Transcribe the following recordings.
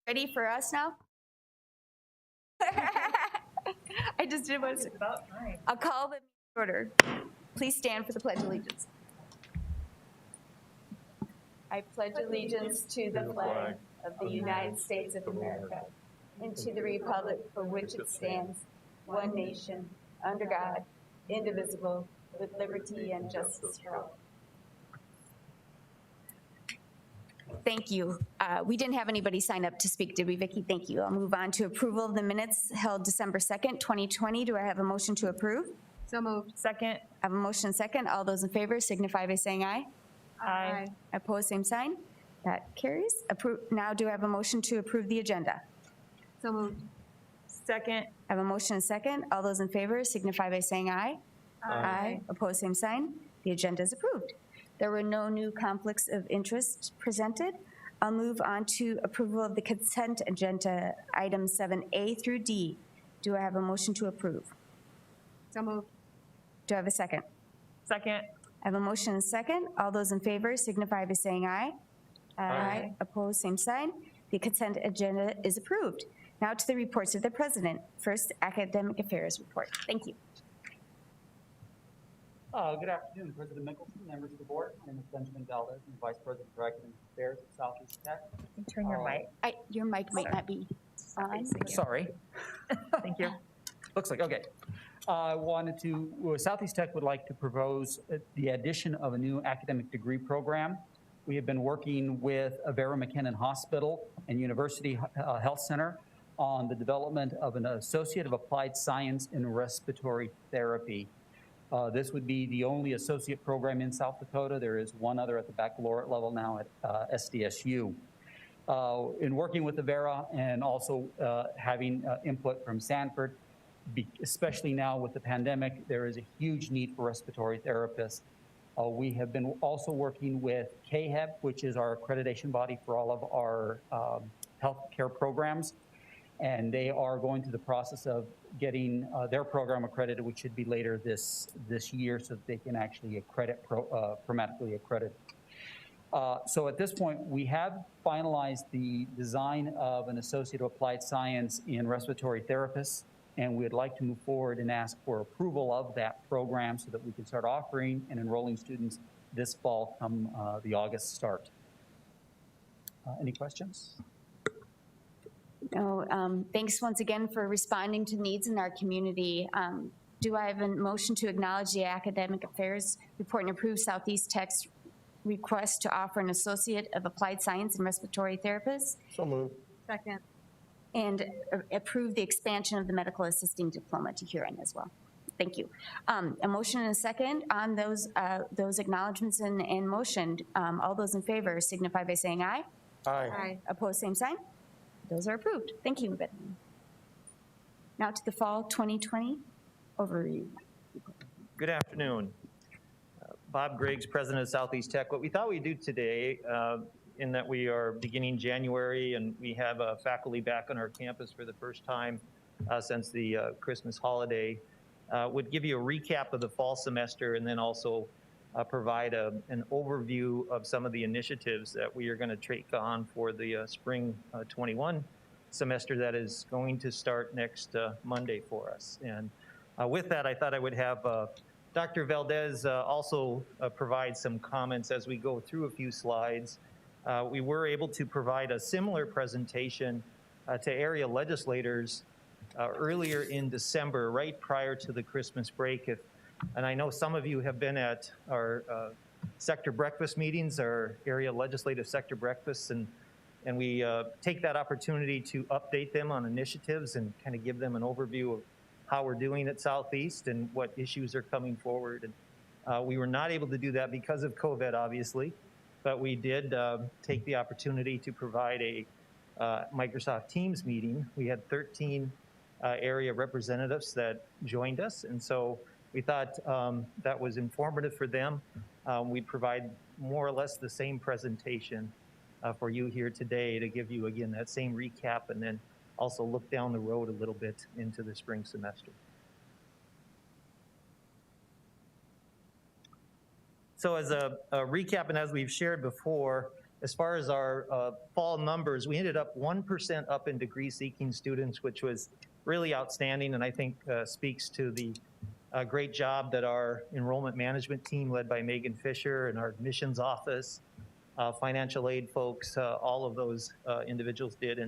Ready for us now? I just did what it's about time. I'll call the order. Please stand for the Pledge of Allegiance. I pledge allegiance to the flag of the United States of America and to the republic for which it stands, one nation, under God, indivisible, with liberty and justice for all. Thank you. We didn't have anybody sign up to speak, did we, Vicki? Thank you. I'll move on to approval of the minutes held December 2nd, 2020. Do I have a motion to approve? So moved. I Second. have a motion second. All those in favor signify by saying aye. Aye. Opposed, same sign. That carries. Now do I have a motion to approve the agenda? So moved. Second. I have a motion and second. All those in favor signify by saying aye. Aye. Opposed, same sign. The agenda is approved. There were no new conflicts of interest presented. I'll move on to approval of the consent agenda, items 7A through D. Do I have a motion to approve? So moved. Do I have a second? Second. I have a motion and second. All those in favor signify by saying aye. Aye. Opposed, same sign. The consent agenda is approved. Now to the reports of the president. First, academic affairs report. Thank you. Good afternoon, President Mickelson, members of the board. My name is Benjamin Valdez. I'm Vice President for Academic Affairs at Southeast Tech. Turn your mic. Your mic might not be on. Sorry. Thank you. Looks like, okay. Southeast Tech would like to propose the addition of a new academic degree program. We have been working with Avera McKinnon Hospital and University Health Center on the development of an Associate of Applied Science in Respiratory Therapy. This would be the only associate program in South Dakota. There is one other at the baccalaureate level now at SDSU. In working with Avera and also having input from Sanford, especially now with the pandemic, there is a huge need for respiratory therapists. We have been also working with KHEB, which is our accreditation body for all of our healthcare programs. And they are going through the process of getting their program accredited, which should be later this year, so that they can actually programmatically accredit. So at this point, we have finalized the design of an Associate of Applied Science in Respiratory Therapists, and we'd like to move forward and ask for approval of that program so that we can start offering and enrolling students this fall come the August start. Any questions? No, thanks once again for responding to needs in our community. Do I have a motion to acknowledge the academic affairs report and approve Southeast Tech's request to offer an Associate of Applied Science in Respiratory Therapists? So moved. Second. And approve the expansion of the medical assisting diploma to Huron as well. Thank you. A motion and a second on those acknowledgements and motion. All those in favor signify by saying aye. Aye. Aye. Opposed, same sign. Those are approved. Thank you, Bethany. Now to the fall 2020 overview. Good afternoon. Bob Griggs, President of Southeast Tech. What we thought we'd do today, in that we are beginning January and we have faculty back on our campus for the first time since the Christmas holiday, would give you a recap of the fall semester and then also provide an overview of some of the initiatives that we are going to take on for the spring 21 semester that is going to start next Monday for us. And with that, I thought I would have Dr. Valdez also provide some comments as we go through a few slides. We were able to provide a similar presentation to area legislators earlier in December, right prior to the Christmas break. And I know some of you have been at our sector breakfast meetings, our area legislative sector breakfasts, and we take that opportunity to update them on initiatives and kind of give them an overview of how we're doing at Southeast and what issues are coming forward. And we were not able to do that because of COVID, obviously, but we did take the opportunity to provide a Microsoft Teams meeting. We had 13 area representatives that joined us, and so we thought that was informative for them. We provide more or less the same presentation for you here today to give you, again, that same recap and then also look down the road a little bit into the spring semester. So as a recap, and as we've shared before, as far as our fall numbers, we ended up 1% up in degree-seeking students, which was really outstanding, and I think speaks to the great job that our enrollment management team, led by Megan Fisher, and our admissions office, financial aid folks, all of those individuals did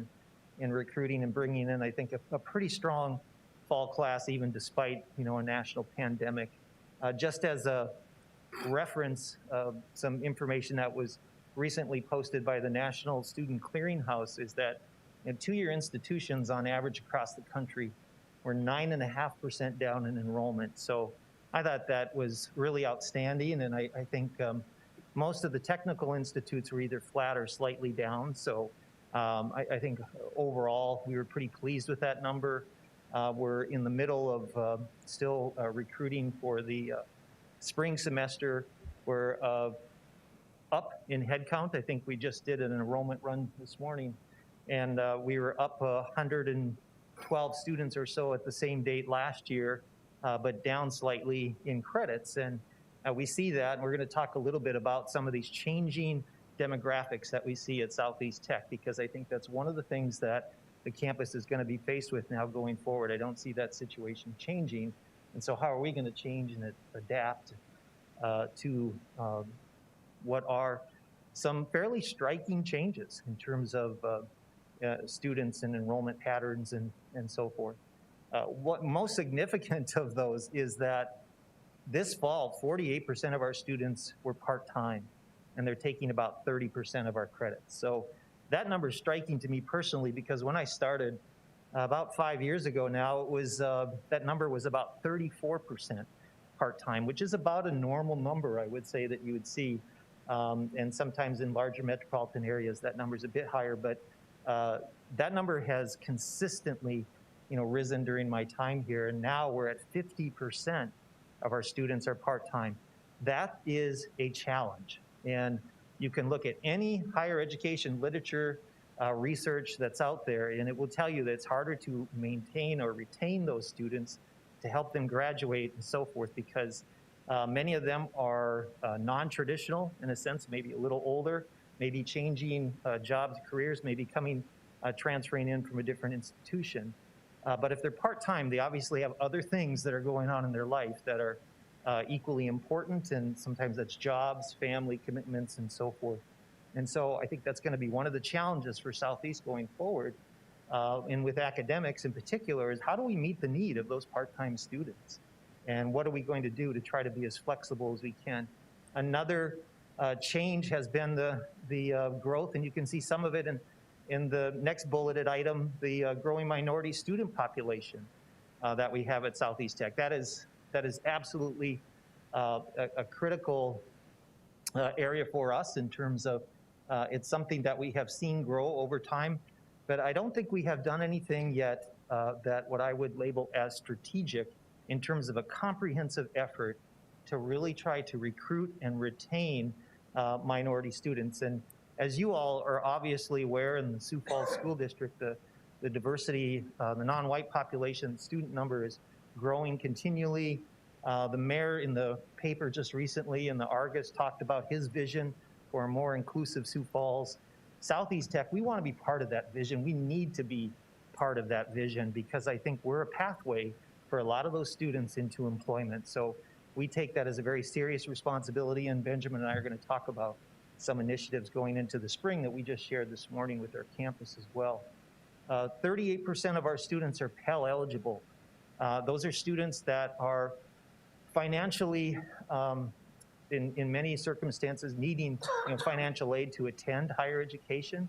in recruiting and bringing in, I think, a pretty strong fall class, even despite, you know, a national pandemic. Just as a reference, some information that was recently posted by the National Student Clearinghouse is that in two-year institutions, on average across the country, we're 9.5% down in enrollment. So I thought that was really outstanding, and I think most of the technical institutes were either flat or slightly down. So I think overall we were pretty pleased with that number. We're in the middle of still recruiting for the spring semester. We're up in headcount. I think we just did an enrollment run this morning, and we were up 112 students or so at the same date last year, but down slightly in credits. And we see that, and we're going to talk a little bit about some of these changing demographics that we see at Southeast Tech, because I think that's one of the things that the campus is going to be faced with now going forward. I don't see that situation changing. And so how are we going to change and adapt to what are some fairly striking changes in terms of students and enrollment patterns and so forth. What most significant of those is that this fall, 48% of our students were part-time, and they're taking about 30% of our credits. So that number is striking to me personally, because when I started about 5 years ago now, it was that number was about 34% part-time, which is about a normal number, I would say, that you would see. And sometimes in larger metropolitan areas, that number is a bit higher, but that number has consistently, you know, risen during my time here, and now we're at 50% of our students are part-time. That is a challenge, and you can look at any higher education literature research that's out there, and it will tell you that it's harder to maintain or retain those students to help them graduate and so forth, because many of them are non-traditional in a sense, maybe a little older, maybe changing jobs, careers, maybe transferring in from a different institution. But if they're part-time, they obviously have other things that are going on in their life that are equally important, and sometimes that's jobs, family commitments, and so forth. And so I think that's going to be one of the challenges for Southeast going forward, and with academics in particular, is how do we meet the need of those part-time students? And what are we going to do to try to be as flexible as we can? Another change has been the growth, and you can see some of it in the next bulleted item, the growing minority student population that we have at Southeast Tech. That is absolutely a critical area for us in terms of it's something that we have seen grow over time, but I don't think we have done anything yet that what I would label as strategic in terms of a comprehensive effort to really try to recruit and retain minority students. And as you all are obviously aware, in the Sioux Falls School District, the diversity, the non-white population student number is growing continually. The mayor in the paper just recently in the Argus talked about his vision for a more inclusive Sioux Falls. Southeast Tech, we want to be part of that vision. We need to be part of that vision, because I think we're a pathway for a lot of those students into employment. So we take that as a very serious responsibility, and Benjamin and I are going to talk about some initiatives going into the spring that we just shared this morning with our campus as well. 38% of our students are Pell eligible. Those are students that are financially, in many circumstances, needing financial aid to attend higher education.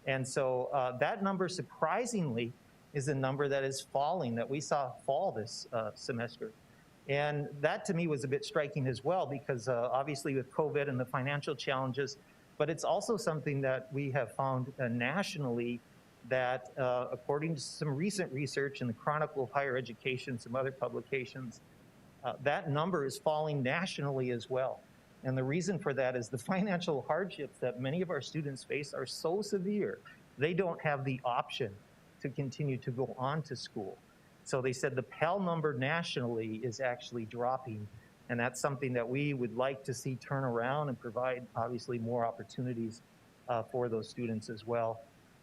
And so that number, surprisingly, is a number that is falling, that we saw fall this semester. And that to me was a bit striking as well, because obviously with COVID and the financial challenges, but it's also something that we have found nationally that according to some recent research in the Chronicle of Higher Education, some other publications, that number is falling nationally as well. And the reason for that is the financial hardships that many of our students face are so severe, they don't have the option to continue to go on to school. So they said the Pell number nationally is actually dropping, and that's something that we would like to see turn around and provide, obviously, more opportunities for those students as well.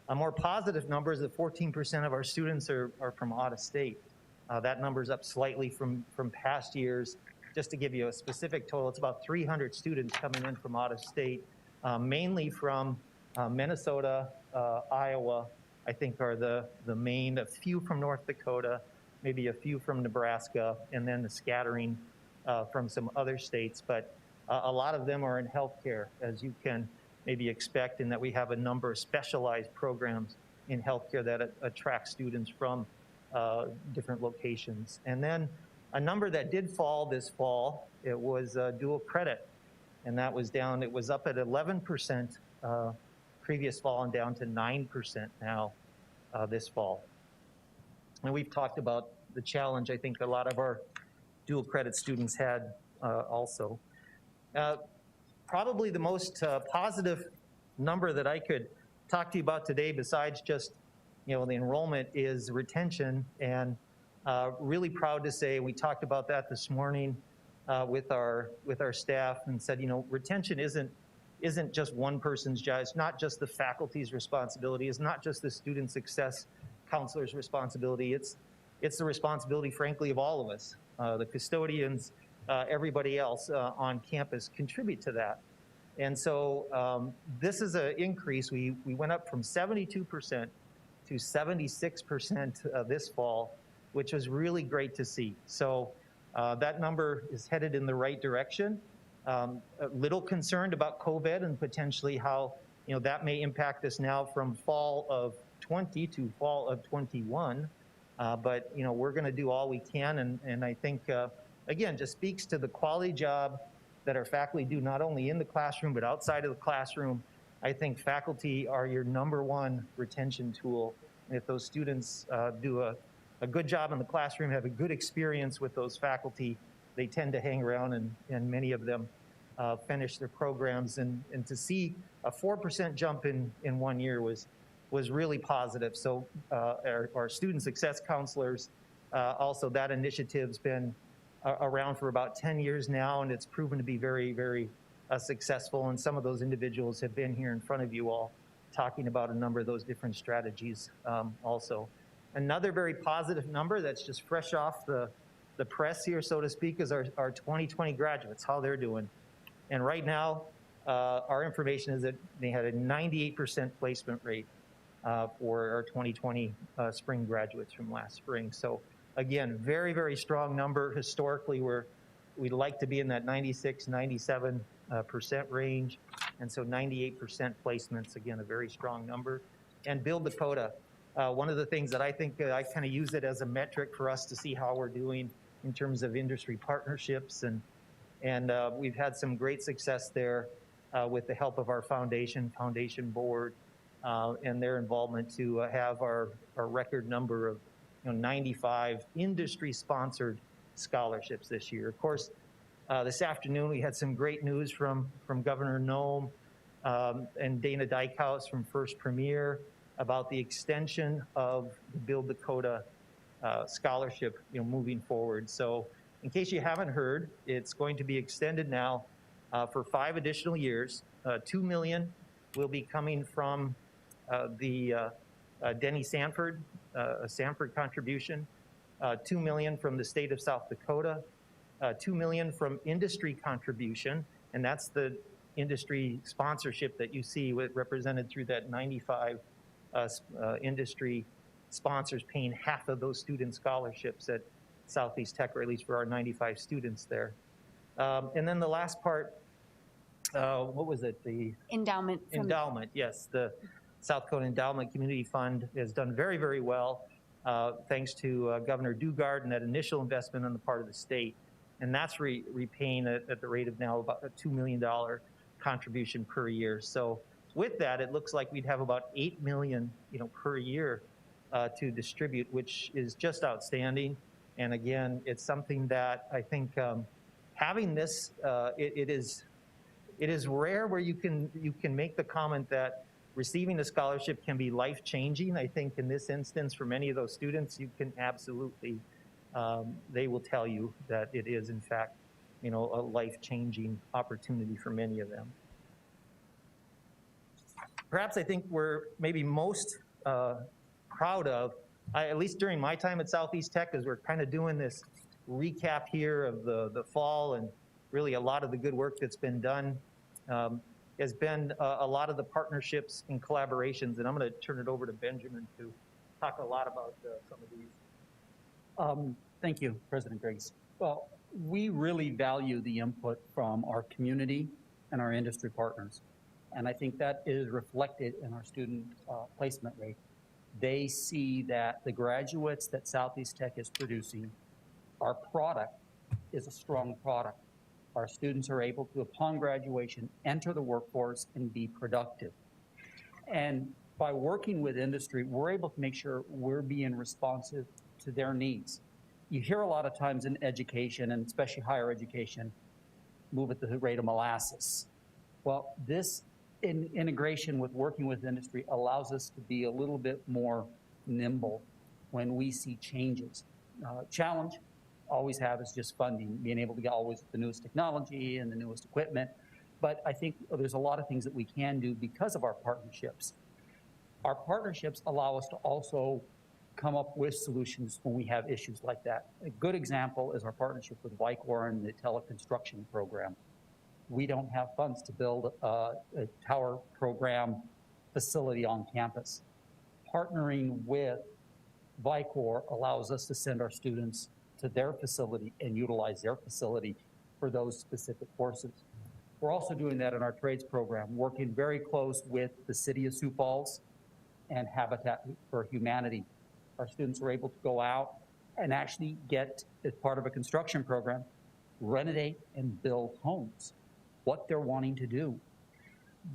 A more positive number is that 14% of our students are from out of state. That number's up slightly from past years. Just to give you a specific total, it's about 300 students coming in from out of state, mainly from Minnesota, Iowa, I think are the main, a few from North Dakota, maybe a few from Nebraska, and then the scattering from some other states. But a lot of them are in healthcare, as you can maybe expect, in that we have a number of specialized programs in healthcare that attract students from different locations. And then a number that did fall this fall, it was dual credit, and that was down, it was up at 11% previous fall and down to 9% now this fall. And we've talked about the challenge I think a lot of our dual credit students had also. Probably the most positive number that I could talk to you about today, besides just the enrollment, is retention. And really proud to say, we talked about that this morning with our staff, and said, retention isn't just one person's job. It's not just the faculty's responsibility. It's not just the student success counselor's responsibility. It's the responsibility, frankly, of all of us. The custodians, everybody else on campus contribute to that. And so this is an increase. We went up from 72% to 76% this fall, which was really great to see. So that number is headed in the right direction. A little concerned about COVID and potentially how that may impact us now from fall of 20 to fall of 21. But we're going to do all we can, and I think again, just speaks to the quality job that our faculty do, not only in the classroom but outside of the classroom. I think faculty are your #1 retention tool. And if those students do a good job in the classroom, have a good experience with those faculty, they tend to hang around, and many of them finish their programs. And to see a 4% jump in 1 year was really positive. So our student success counselors, also that initiative's been around for about 10 years now, and it's proven to be very, very successful. And some of those individuals have been here in front of you all talking about a number of those different strategies also. Another very positive number that's just fresh off the press here, so to speak, is our 2020 graduates, how they're doing. And right now, our information is that they had a 98% placement rate for our 2020 spring graduates from last spring. So again, very, very strong number. Historically, we'd like to be in that 96, 97% range. And so 98% placements, again, a very strong number. And Build Dakota, one of the things that I think I kind of use it as a metric for us to see how we're doing in terms of industry partnerships. And we've had some great success there with the help of our foundation board, and their involvement to have our record number of 95 industry-sponsored scholarships this year. Of course, this afternoon we had some great news from Governor Noem and Dana Dykhouse from First Premier about the extension of the Build Dakota scholarship moving forward. So in case you haven't heard, it's going to be extended now for 5 additional years. $2 million will be coming from the Denny Sanford, a Sanford contribution, $2 million from the state of South Dakota, $2 million from industry contribution, and that's the industry sponsorship that you see represented through that 95 industry sponsors paying half of those student scholarships at Southeast Tech, or at least for our 95 students there. And then the last part, what was it? The Endowment. Endowment, yes. The South Dakota Endowment Community Fund has done very, very well, thanks to Governor Dugard and that initial investment on the part of the state. And that's repaying at the rate of now about a $2 million contribution per year. So with that, it looks like we'd have about $8 million, per year to distribute, which is just outstanding. And again, it's something that I think having this, it is rare where you can make the comment that receiving a scholarship can be life-changing. I think in this instance, for many of those students, you can absolutely, they will tell you that it is, in fact, a life-changing opportunity for many of them. perhaps I think we're maybe most proud of, at least during my time at Southeast Tech, is we're kind of doing this recap here of the fall and really a lot of the good work that's been done. Has been a lot of the partnerships and collaborations, and I'm going to turn it over to Benjamin to talk a lot about some of these. Thank you, President Griggs. Well, we really value the input from our community and our industry partners, and I think that is reflected in our student placement rate. They see that the graduates that Southeast Tech is producing, our product is a strong product. Our students are able to, upon graduation, enter the workforce and be productive. And by working with industry, we're able to make sure we're being responsive to their needs. You hear a lot of times in education, and especially higher education, move at the rate of molasses. Well, this integration with working with industry allows us to be a little bit more nimble when we see changes. Challenge always have is just funding, being able to get always the newest technology and the newest equipment. But I think there's a lot of things that we can do because of our partnerships. Our partnerships allow us to also come up with solutions when we have issues like that. A good example is our partnership with Vicor and the teleconstruction program. We don't have funds to build a tower program facility on campus. Partnering with Vicor allows us to send our students to their facility and utilize their facility for those specific courses. We're also doing that in our trades program, working very close with the city of Sioux Falls and Habitat for Humanity. Our students are able to go out and actually get, as part of a construction program, renovate and build homes, what they're wanting to do.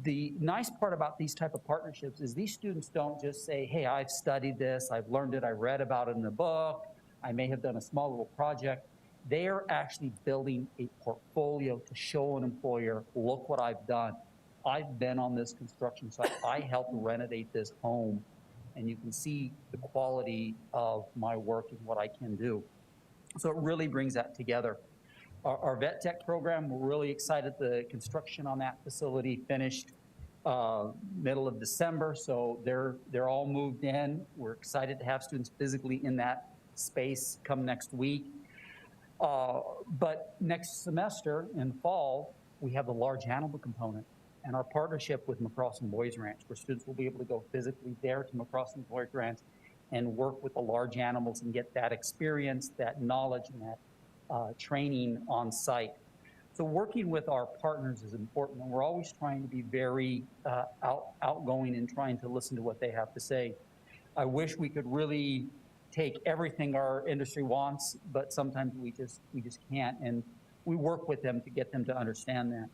The nice part about these type of partnerships is these students don't just say, hey, I've studied this, I've learned it, I read about it in a book, I may have done a small little project. They are actually building a portfolio to show an employer, look what I've done. I've been on this construction site. I helped renovate this home, and you can see the quality of my work and what I can do. So it really brings that together. Our Vet Tech program, we're really excited. The construction on that facility finished middle of December, so they're all moved in. We're excited to have students physically in that space come next week. But next semester in fall, we have the large animal component and our partnership with McCrossin Boys Ranch, where students will be able to go physically there to McCrossin Boys Ranch and work with the large animals and get that experience, that knowledge, and that training on site. So working with our partners is important, and we're always trying to be very outgoing and trying to listen to what they have to say. I wish we could really take everything our industry wants, but sometimes we just can't, and we work with them to get them to understand that.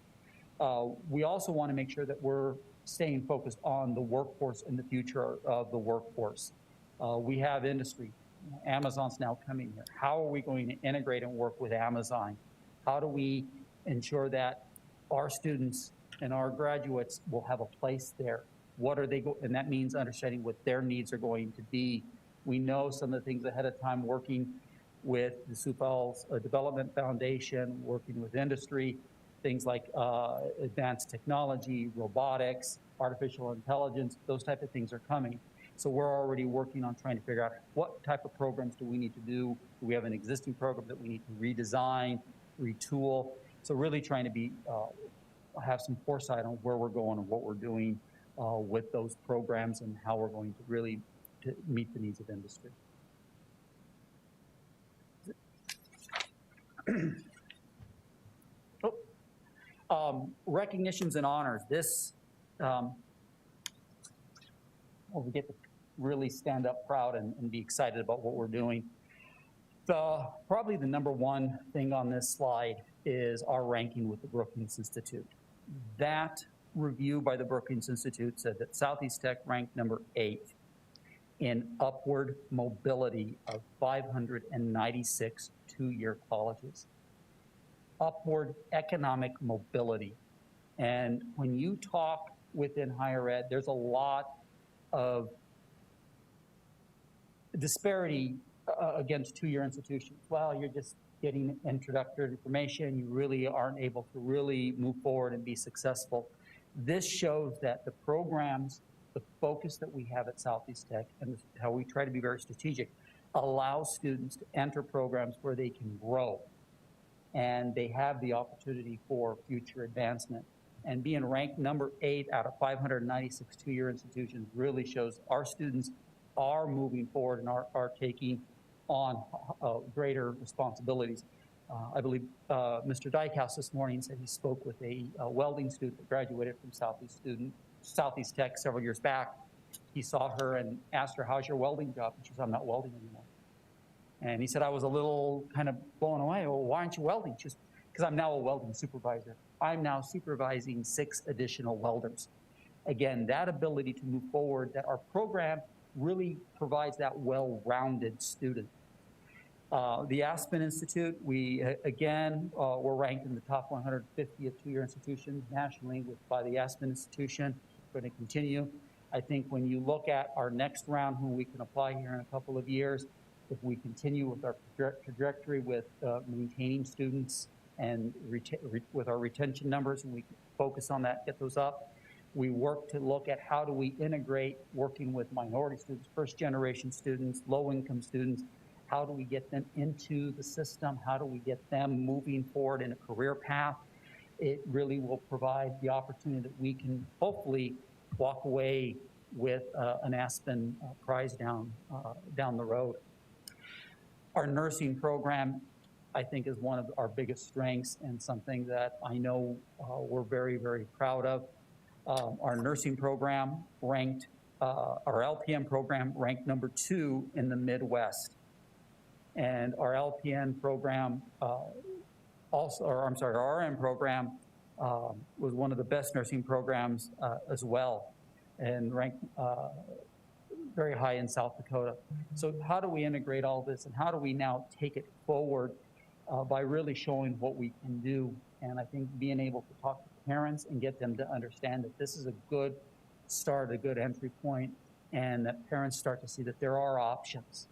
We also want to make sure that we're staying focused on the workforce and the future of the workforce. We have industry. Amazon's now coming here. How are we going to integrate and work with Amazon? How do we ensure that our students and our graduates will have a place there? What are they and that means understanding what their needs are going to be. We know some of the things ahead of time, working with the Sioux Falls Development Foundation, working with industry, things like advanced technology, robotics, artificial intelligence, those type of things are coming. So we're already working on trying to figure out what type of programs do we need to do. Do we have an existing program that we need to redesign, retool? So really trying to be, have some foresight on where we're going and what we're doing with those programs and how we're going to really to meet the needs of industry. Recognitions and honors. This, we get to really stand up proud and be excited about what we're doing. Probably the number one thing on this slide is our ranking with the Brookings Institute. That review by the Brookings Institute said that Southeast Tech ranked number 8 in upward mobility of 596 two-year colleges. Upward economic mobility. And when you talk within higher ed, there's a lot of disparity against two-year institutions. Well, you're just getting introductory information. You really aren't able to really move forward and be successful. This shows that the programs, the focus that we have at Southeast Tech, and how we try to be very strategic, allows students to enter programs where they can grow and they have the opportunity for future advancement. And being ranked number 8 out of 596 two-year institutions really shows our students are moving forward and are taking on greater responsibilities. I believe Mr. Dykehouse this morning said he spoke with a welding student that graduated from Southeast Tech several years back. He saw her and asked her, "How's your welding job?" And she said, "I'm not welding anymore." And he said, "I was a little kind of blown away. Well, why aren't you welding?" She said, "Because I'm now a welding supervisor. I'm now supervising 6 additional welders." Again, that ability to move forward, that our program really provides that well-rounded student. The Aspen Institute, we, again, we're ranked in the top 150 of two-year institutions nationally by the Aspen Institution. We're going to continue. I think when you look at our next round, who we can apply here in a couple of years, if we continue with our trajectory with maintaining students and with our retention numbers, and we can focus on that, get those up. We work to look at how do we integrate working with minority students, first-generation students, low-income students. How do we get them into the system? How do we get them moving forward in a career path? It really will provide the opportunity that we can hopefully walk away with an Aspen prize down the road. Our nursing program, I think, is one of our biggest strengths and something that I know we're very, very proud of. Our nursing program ranked, our LPN program ranked number 2 in the Midwest. And our LPN program our RN program was one of the best nursing programs as well, and ranked very high in South Dakota. So how do we integrate all this, and how do we now take it forward by really showing what we can do? And I think being able to talk to parents and get them to understand that this is a good start, a good entry point, and that parents start to see that there are options.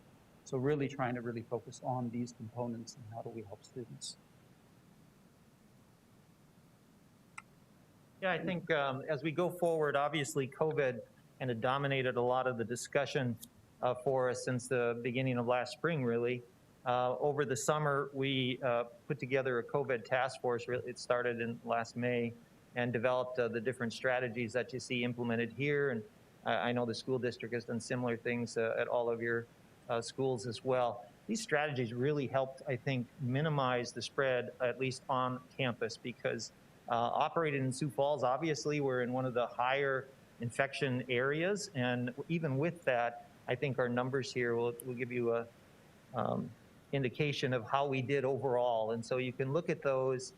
So really trying to really focus on these components and how do we help students. Yeah, I think as we go forward, obviously COVID kind of dominated a lot of the discussion for us since the beginning of last spring, really. Over the summer, we put together a COVID task force. It started in last May, and developed the different strategies that you see implemented here. And I know the school district has done similar things at all of your schools as well. These strategies really helped, I think, minimize the spread, at least on campus, because operating in Sioux Falls, obviously, we're in one of the higher infection areas. And even with that, I think our numbers here will give you a indication of how we did overall. And so you can look at those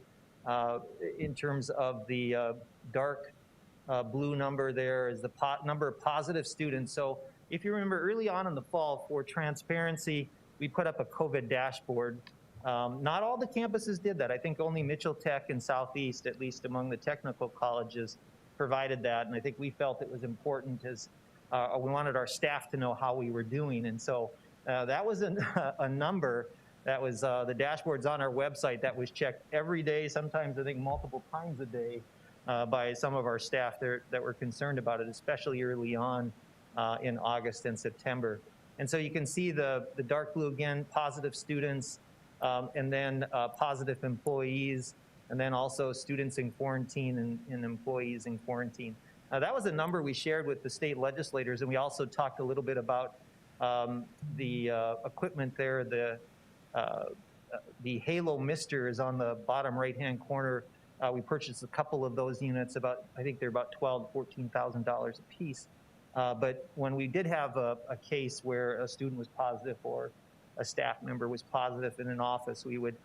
in terms of the dark blue number there is the number of positive students. So if you remember early on in the fall, for transparency, we put up a COVID dashboard. Not all the campuses did that. I think only Mitchell Tech and Southeast, at least among the technical colleges, provided that. And I think we felt it was important as we wanted our staff to know how we were doing. And so that was a number that was the dashboard's on our website that was checked every day, sometimes I think multiple times a day by some of our staff there that were concerned about it, especially early on in August and September. And so you can see the dark blue again, positive students, and then positive employees, and then also students in quarantine and employees in quarantine. That was a number we shared with the state legislators, and we also talked a little bit about the equipment there. The Halo Mister is on the bottom right-hand corner. We purchased a couple of those units, I think they're about $12,000, $14,000 a piece. But when we did have a case where a student was positive or a staff member was positive in an office, we would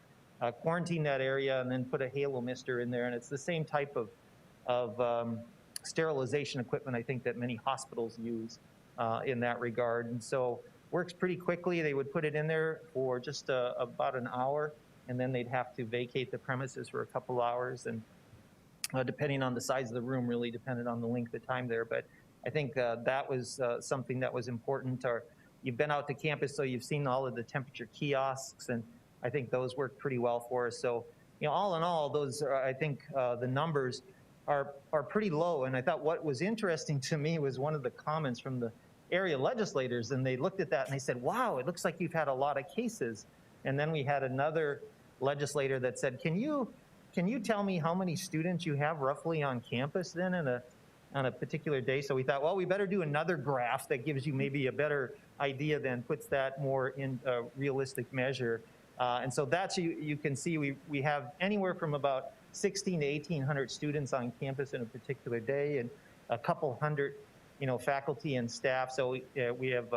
quarantine that area and then put a Halo Mister in there. And it's the same type of sterilization equipment, I think, that many hospitals use in that regard. And so works pretty quickly. They would put it in there for just about an hour, and then they'd have to vacate the premises for a couple hours. And depending on the size of the room, really depended on the length of time there. But I think that was something that was important. You've been out to campus, so you've seen all of the temperature kiosks, and I think those worked pretty well for us. So, all in all, those are, I think, the numbers. are pretty low. And I thought what was interesting to me was one of the comments from the area legislators, and they looked at that and they said, wow, it looks like you've had a lot of cases. And then we had another legislator that said, can you tell me how many students you have roughly on campus then on a particular day? So we thought, well, we better do another graph that gives you maybe a better idea then, puts that more in a realistic measure. And so that's, you can see we have anywhere from about 16 to 1,800 students on campus in a particular day, and a couple hundred, faculty and staff. So we have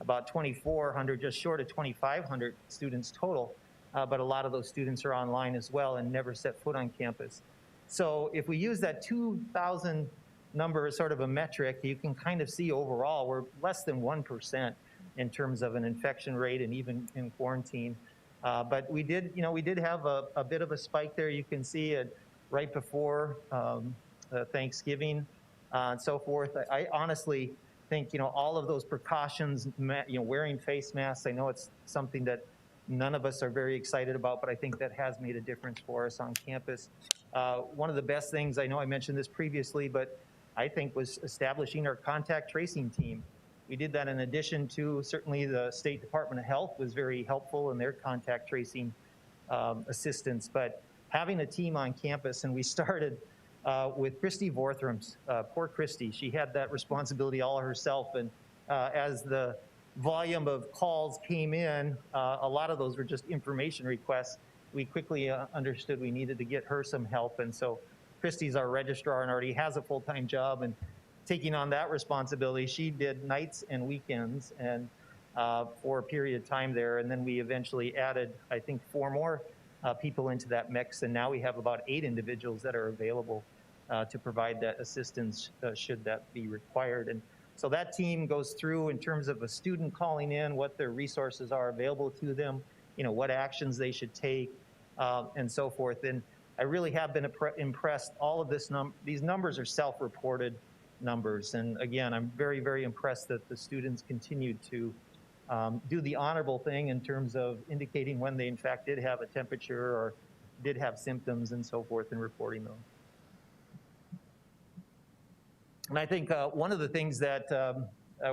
about 2,400, just short of 2,500 students total. But a lot of those students are online as well and never set foot on campus. So if we use that 2,000 number as sort of a metric, you can kind of see overall we're less than 1% in terms of an infection rate and even in quarantine. But we did have a bit of a spike there. You can see it right before Thanksgiving and so forth. I honestly think, all of those precautions, wearing face masks, I know it's something that none of us are very excited about, but I think that has made a difference for us on campus. One of the best things, I know I mentioned this previously, but I think was establishing our contact tracing team. We did that in addition to, certainly the State Department of Health was very helpful in their contact tracing assistance, but having a team on campus, and we started with Christy Vorthrams. Poor Christy, she had that responsibility all herself, and as the volume of calls came in, a lot of those were just information requests. We quickly understood we needed to get her some help, and so Christy's our registrar and already has a full-time job, and taking on that responsibility, she did nights and weekends and for a period of time there, and then we eventually added, I think, 4 more people into that mix, and now we have about 8 individuals that are available to provide that assistance should that be required. And so that team goes through in terms of a student calling in, what their resources are available to them, what actions they should take, and so forth. And I really have been impressed. All of these numbers are self-reported numbers. And again, I'm very, very impressed that the students continued to do the honorable thing in terms of indicating when they in fact did have a temperature or did have symptoms and so forth, and reporting them. And I think one of the things that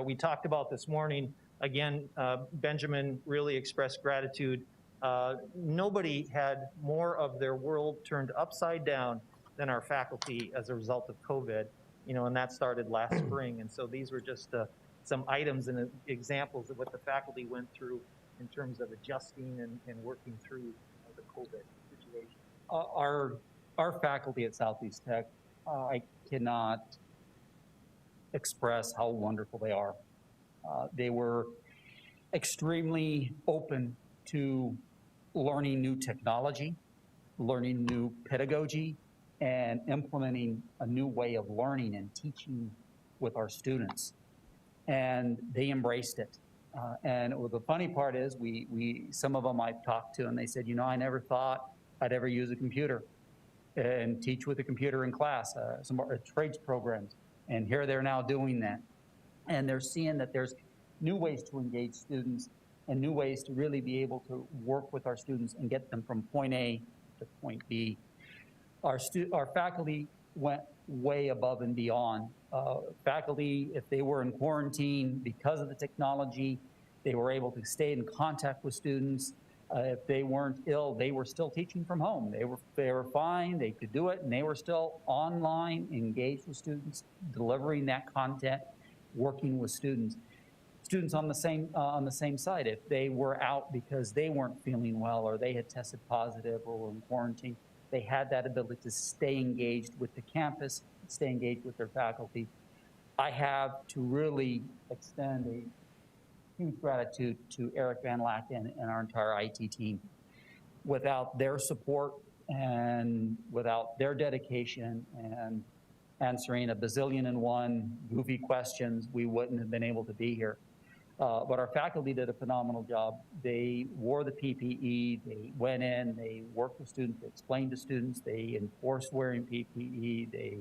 we talked about this morning, again, Benjamin really expressed gratitude. Nobody had more of their world turned upside down than our faculty as a result of COVID, and that started last spring. And so these were just some items and examples of what the faculty went through in terms of adjusting and working through the COVID situation. Our faculty at Southeast Tech, I cannot express how wonderful they are. They were extremely open to learning new technology, learning new pedagogy, and implementing a new way of learning and teaching with our students. And they embraced it. And the funny part is, some of them I've talked to, and they said, I never thought I'd ever use a computer and teach with a computer in class, some trades programs. And here they're now doing that. And they're seeing that there's new ways to engage students and new ways to really be able to work with our students and get them from point A to point B. Our faculty went way above and beyond. Faculty, if they were in quarantine because of the technology, they were able to stay in contact with students. If they weren't ill, they were still teaching from home. They were fine, they could do it, and they were still online, engaged with students, delivering that content, working with students. Students on the same side, if they were out because they weren't feeling well or they had tested positive or were in quarantine, they had that ability to stay engaged with the campus, stay engaged with their faculty. I have to really extend a huge gratitude to Eric Van Lacken and our entire IT team. Without their support and without their dedication and answering a bazillion and one goofy questions, we wouldn't have been able to be here. But our faculty did a phenomenal job. They wore the PPE, they went in, they worked with students, they explained to students, they enforced wearing PPE, they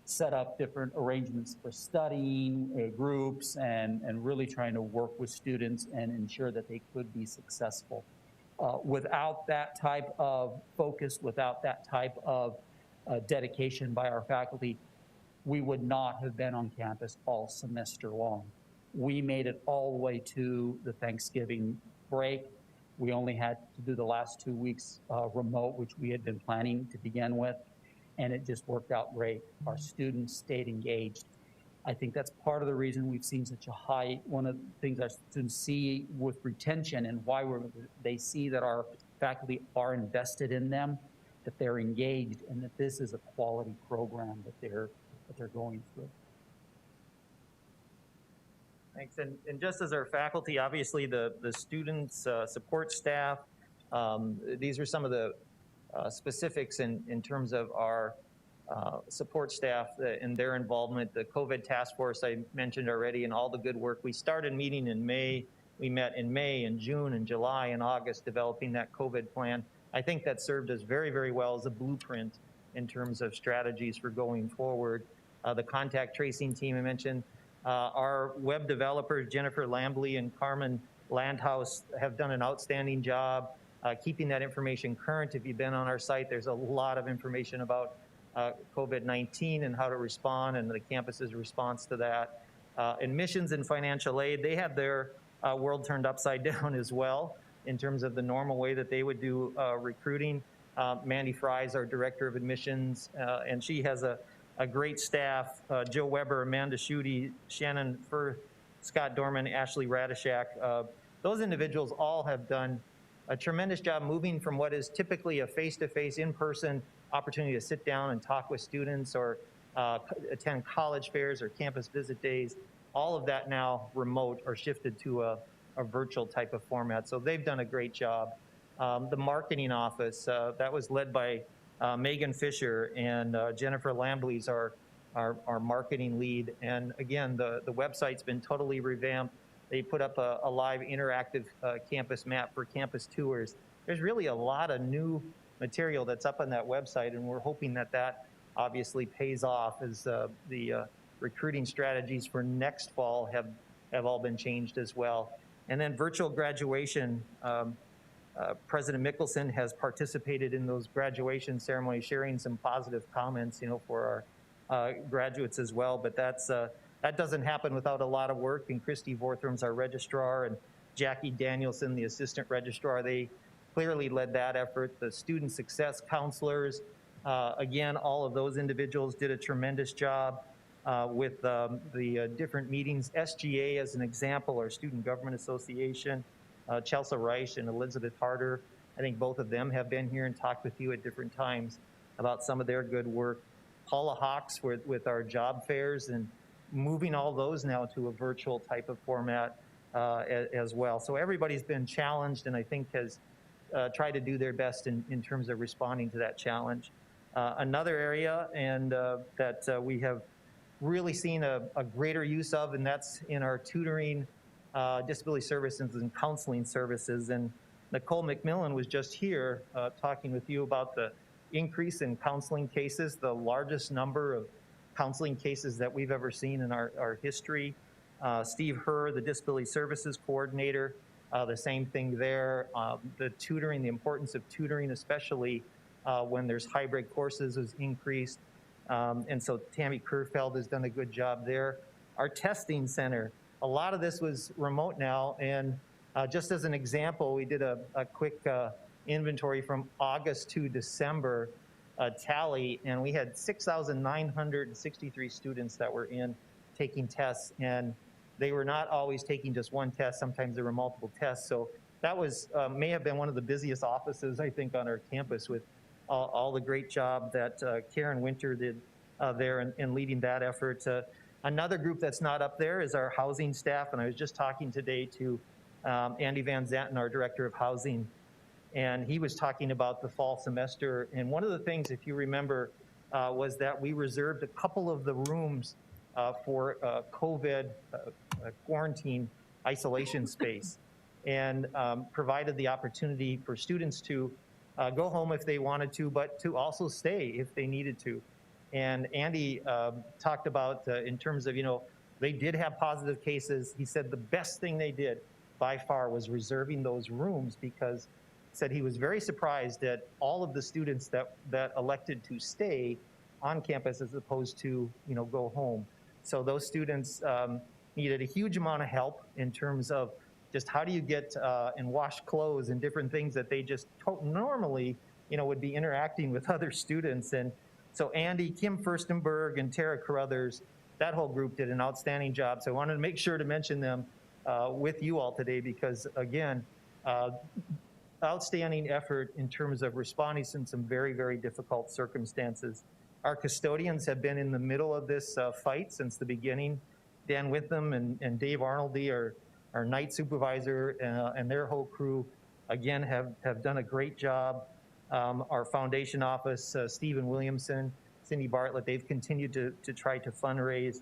set up different arrangements for studying groups and really trying to work with students and ensure that they could be successful. Without that type of focus, without that type of dedication by our faculty, we would not have been on campus all semester long. We made it all the way to the Thanksgiving break. We only had to do the last 2 weeks remote, which we had been planning to begin with, and it just worked out great. Our students stayed engaged. I think that's part of the reason we've seen such a high, one of the things our students see with retention and why they see that our faculty are invested in them, that they're engaged, and that this is a quality program that they're going through. Thanks. And just as our faculty, obviously the students, support staff, these are some of the specifics in terms of our support staff and their involvement. The COVID task force I mentioned already, and all the good work. We started meeting in May. We met in May and June and July and August developing that COVID plan. I think that served us very, very well as a blueprint in terms of strategies for going forward. The contact tracing team I mentioned. Our web developers, Jennifer Lambley and Carmen Landhaus, have done an outstanding job keeping that information current. If you've been on our site, there's a lot of information about COVID-19 and how to respond and the campus's response to that. Admissions and financial aid, they had their world turned upside down as well in terms of the normal way that they would do recruiting. Mandy Fry's our director of admissions, and she has a great staff, Jill Weber, Amanda Schutte, Shannon Firth, Scott Dorman, Ashley Radishak. Those individuals all have done a tremendous job moving from what is typically a face-to-face, in-person opportunity to sit down and talk with students or attend college fairs or campus visit days. All of that now remote or shifted to a virtual type of format. So they've done a great job. The marketing office, that was led by Megan Fisher, and Jennifer Lambley's our marketing lead. And again, the website's been totally revamped. They put up a live interactive campus map for campus tours. There's really a lot of new material that's up on that website, and we're hoping that that obviously pays off as the recruiting strategies for next fall have all been changed as well. And then virtual graduation, President Mickelson has participated in those graduation ceremonies, sharing some positive comments, for our graduates as well. But that doesn't happen without a lot of work. And Christy Vorthrum's our registrar, and Jackie Danielson, the assistant registrar. They clearly led that effort. The student success counselors, again, all of those individuals did a tremendous job with the different meetings. SGA, as an example, our Student Government Association, Chelsea Reich and Elizabeth Harder. I think both of them have been here and talked with you at different times about some of their good work. Paula Hawks with our job fairs and moving all those now to a virtual type of format as well. So everybody's been challenged and I think has tried to do their best in terms of responding to that challenge. Another area and that we have really seen a greater use of, and that's in our tutoring, disability services and counseling services. And Nicole McMillan was just here talking with you about the increase in counseling cases, the largest number of counseling cases that we've ever seen in our history. Steve Herr, the disability services coordinator, the same thing there. The tutoring, the importance of tutoring, especially when there's hybrid courses, is increased. And so Tammy Kerfeld has done a good job there. Our testing center, a lot of this was remote now, and just as an example, we did a quick inventory from August to December tally, and we had 6,963 students that were in taking tests, and they were not always taking just one test. Sometimes there were multiple tests. So that was may have been one of the busiest offices, I think, on our campus with all the great job that Karen Winter did there in leading that effort. Another group that's not up there is our housing staff, and I was just talking today to Andy Van Zanten, our director of housing, and he was talking about the fall semester. And one of the things, if you remember, was that we reserved a couple of the rooms for COVID quarantine isolation space, and provided the opportunity for students to go home if they wanted to, but to also stay if they needed to. And Andy talked about in terms of, they did have positive cases. He said the best thing they did by far was reserving those rooms, because said he was very surprised at all of the students that elected to stay on campus as opposed to, go home. So those students needed a huge amount of help in terms of just how do you get and wash clothes and different things that they just normally, would be interacting with other students. And so Andy, Kim Furstenberg, and Tara Carruthers, that whole group did an outstanding job. So I wanted to make sure to mention them with you all today because, again, outstanding effort in terms of responding to some very, very difficult circumstances. Our custodians have been in the middle of this fight since the beginning. Dan Witham and Dave Arnoldy, our night supervisor, and their whole crew, again, have done a great job. Our foundation office, Stephen Williamson, Cindy Bartlett, they've continued to try to fundraise.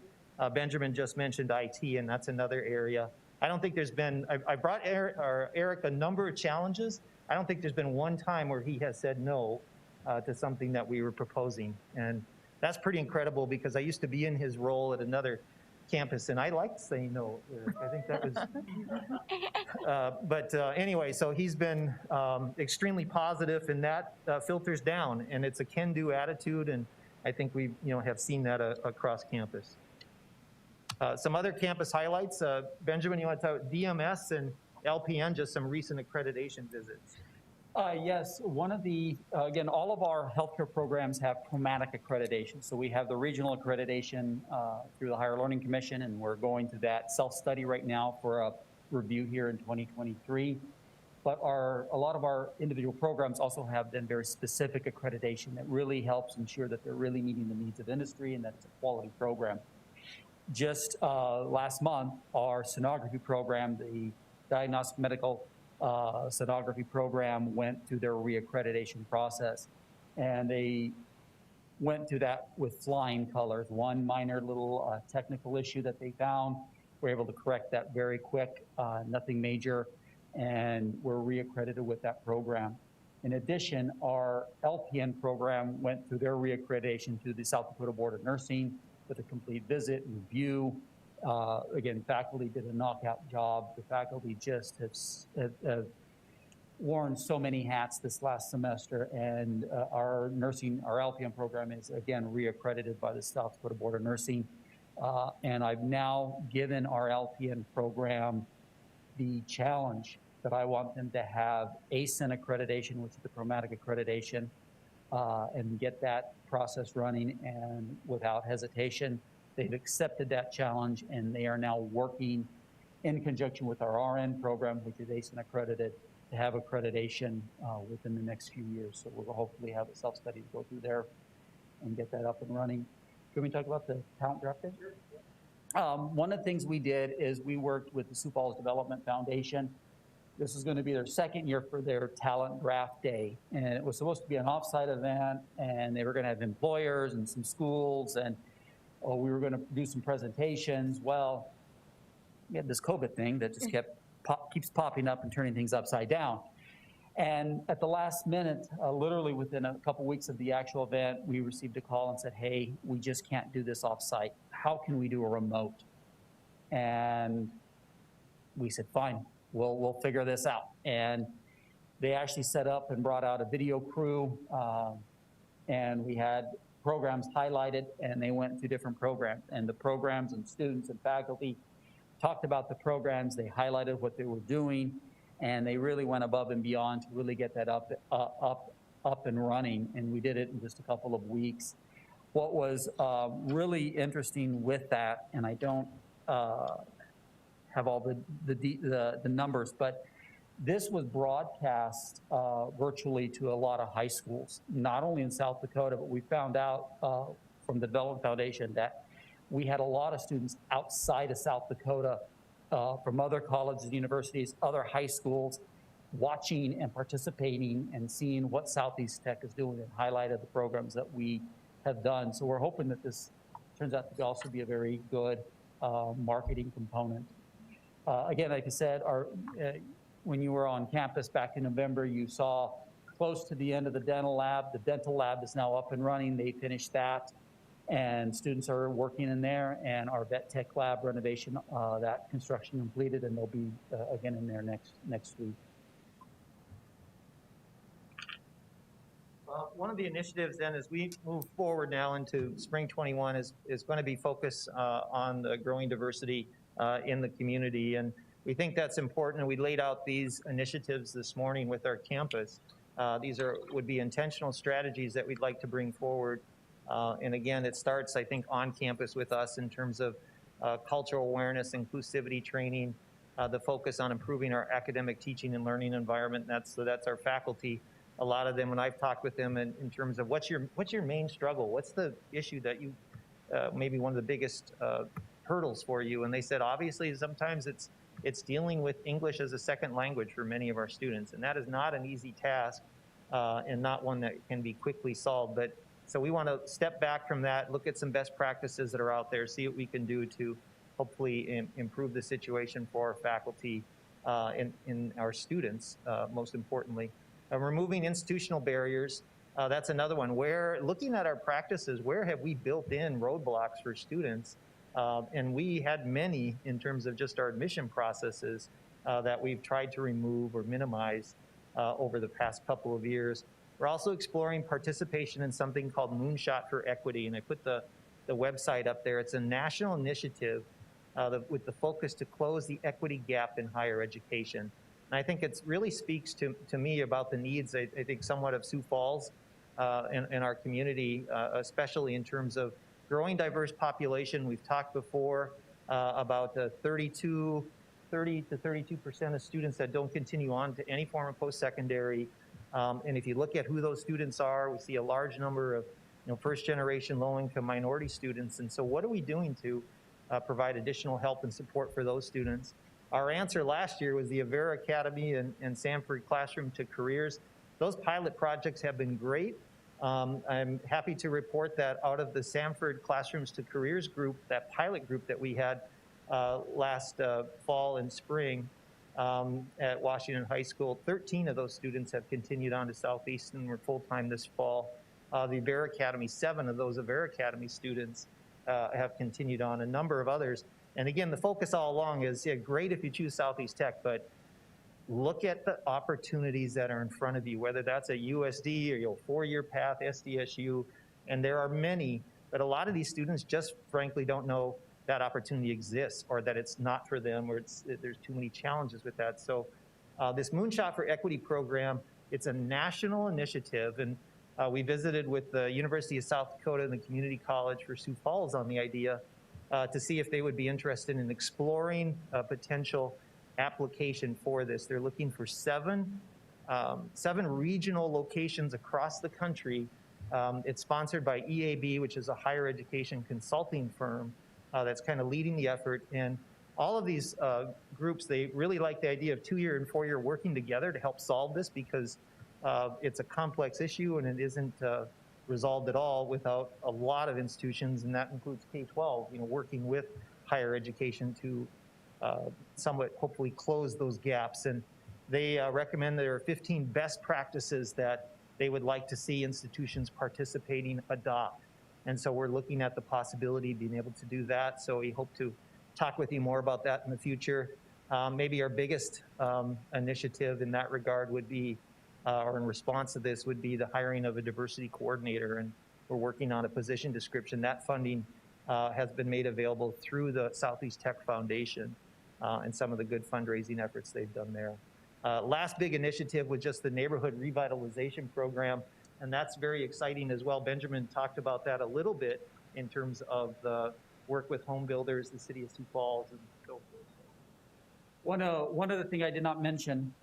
Benjamin just mentioned IT, and that's another area. I don't think there's been, I brought Eric a number of challenges. I don't think there's been one time where he has said no to something that we were proposing. And that's pretty incredible because I used to be in his role at another campus, and I liked saying no, Eric. I think that was, anyway, so he's been extremely positive, and that filters down, and it's a can-do attitude, and I think we have seen that across campus. Some other campus highlights. Benjamin, you want to talk about DMS and LPN, just some recent accreditation visits? Yes, one of the, again, all of our healthcare programs have chromatic accreditation. So we have the regional accreditation through the Higher Learning Commission, and we're going through that self-study right now for a review here in 2023. But a lot of our individual programs also have then very specific accreditation that really helps ensure that they're really meeting the needs of industry and that it's a quality program. Just last month, our sonography program, the diagnostic medical sonography program, went through their reaccreditation process, and they went through that with flying colors. One minor little technical issue that they found, we're able to correct that very quick, nothing major, and we're reaccredited with that program. In addition, our LPN program went through their reaccreditation through the South Dakota Board of Nursing with a complete visit, review. Again, faculty did a knockout job. The faculty just have worn so many hats this last semester, and our LPN program is again reaccredited by the South Dakota Board of Nursing. And I've now given our LPN program the challenge that I want them to have ASIN accreditation, which is the chromatic accreditation, and get that process running, and without hesitation. They've accepted that challenge, and they are now working in conjunction with our RN program, which is ASIN accredited, to have accreditation within the next few years. So we'll hopefully have a self-study to go through there and get that up and running. Can we talk about the talent draft day? One of the things we did is we worked with the Sioux Falls Development Foundation. This is going to be their second year for their talent draft day. And it was supposed to be an off-site event, and they were going to have employers and some schools, and we were going to do some presentations. Well, we had this COVID thing that just keeps popping up and turning things upside down. And at the last minute, literally within a couple weeks of the actual event, we received a call and said, hey, we just can't do this off-site. How can we do a remote? And we said, fine, we'll figure this out. And they actually set up and brought out a video crew, and we had programs highlighted, and they went through different programs. And the programs and students and faculty talked about the programs, they highlighted what they were doing, and they really went above and beyond to really get that up and running, and we did it in just a couple of weeks. What was really interesting with that, and I don't have all the numbers, but this was broadcast virtually to a lot of high schools, not only in South Dakota, but we found out from the Development Foundation that we had a lot of students outside of South Dakota from other colleges and universities, other high schools, watching and participating and seeing what Southeast Tech is doing and highlighted the programs that we have done. So we're hoping that this turns out to also be a very good marketing component. Again, like I said, when you were on campus back in November, you saw close to the end of the dental lab. The dental lab is now up and running. They finished that, and students are working in there. And our vet tech lab renovation, that construction completed, and they'll be again in there next week. one of the initiatives then as we move forward now into spring 21 is going to be focused on the growing diversity in the community. And we think that's important. And we laid out these initiatives this morning with our campus. These would be intentional strategies that we'd like to bring forward. And again, it starts, I think, on campus with us in terms of cultural awareness, inclusivity training, the focus on improving our academic teaching and learning environment. So that's our faculty. A lot of them, when I've talked with them in terms of what's your main struggle? What's the issue that you, maybe one of the biggest hurdles for you? And they said, obviously, sometimes it's dealing with English as a second language for many of our students. And that is not an easy task and not one that can be quickly solved. But so we want to step back from that, look at some best practices that are out there, see what we can do to hopefully improve the situation for our faculty and our students, most importantly. Removing institutional barriers, that's another one. Looking at our practices, where have we built in roadblocks for students? And we had many in terms of just our admission processes that we've tried to remove or minimize over the past couple of years. We're also exploring participation in something called Moonshot for Equity, and I put the website up there. It's a national initiative with the focus to close the equity gap in higher education. And I think it really speaks to me about the needs, I think, somewhat of Sioux Falls and our community, especially in terms of growing diverse population. We've talked before about 30 to 32% of students that don't continue on to any form of post-secondary. And if you look at who those students are, we see a large number of first-generation low-income minority students. And so what are we doing to provide additional help and support for those students? Our answer last year was the Avera Academy and Sanford Classroom to Careers. Those pilot projects have been great. I'm happy to report that out of the Sanford Classrooms to Careers group, that pilot group that we had last fall and spring at Washington High School, 13 of those students have continued on to Southeastern and were full-time this fall. The Avera Academy, 7 of those Avera Academy students have continued on, a number of others. And again, the focus all along is, yeah, great if you choose Southeast Tech, but look at the opportunities that are in front of you, whether that's a USD or your 4-year path, SDSU, and there are many, but a lot of these students just frankly don't know that opportunity exists or that it's not for them or there's too many challenges with that. So this Moonshot for Equity program, it's a national initiative, and we visited with the University of South Dakota and the Community College for Sioux Falls on the idea to see if they would be interested in exploring a potential application for this. They're looking for 7 regional locations across the country. It's sponsored by EAB, which is a higher education consulting firm that's kind of leading the effort. And all of these groups, they really like the idea of 2-year and 4-year working together to help solve this because it's a complex issue and it isn't resolved at all without a lot of institutions, and that includes K-12, working with higher education to somewhat hopefully close those gaps. And they recommend there are 15 best practices that they would like to see institutions participating adopt. And so we're looking at the possibility of being able to do that. So we hope to talk with you more about that in the future. Maybe our biggest initiative in that regard would be, or in response to this, would be the hiring of a diversity coordinator. And we're working on a position description. That funding has been made available through the Southeast Tech Foundation and some of the good fundraising efforts they've done there. Last big initiative was just the neighborhood revitalization program, and that's very exciting as well. Benjamin talked about that a little bit in terms of the work with home builders, the city of Sioux Falls, and so forth. One other thing I did not mention